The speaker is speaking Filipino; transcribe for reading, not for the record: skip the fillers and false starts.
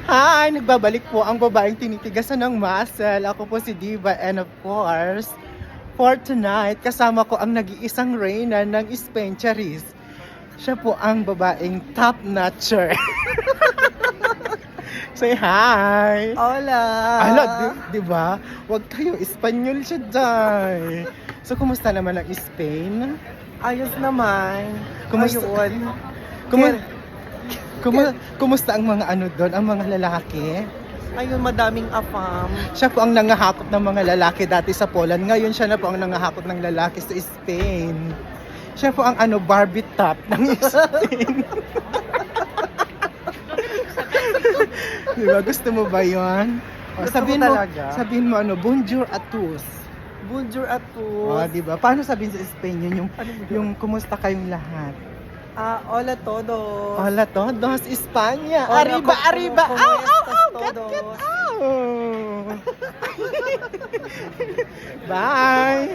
Hi! Nagbabalik po ang babaeng tinitigasan ng muscle. Ako po si Diva and of course, for tonight, kasama ko ang nag-iisang reyna ng Spain, Charis. Siya po ang babaeng top-notcher. Say hi! Hola! Ala, di ba? Huwag kayo, Espanyol siya dahil. So, kumusta naman ang Spain? Ayos naman. Kumusta? Ayun. Kumusta ang mga ano doon, ang mga lalaki? Ayun, madaming afam. Siya po ang nangahakot ng mga lalaki dati sa Poland. Ngayon siya na po ang nangahakot ng lalaki sa Spain. Siya po ang Barbie top ng Spain. Diba? Gusto mo ba yun? O, Gusto ko talaga. Sabihin mo bonjour à tous. Bonjour a tous. O, diba? Paano sabihin sa Spain yun? Ano ba yun? Yung kumusta kayong lahat? Hola todos. Hola todos, España. Hola, Arriba, como- arriba. como Au, au, estas au. Get, todos? get, au. Bye.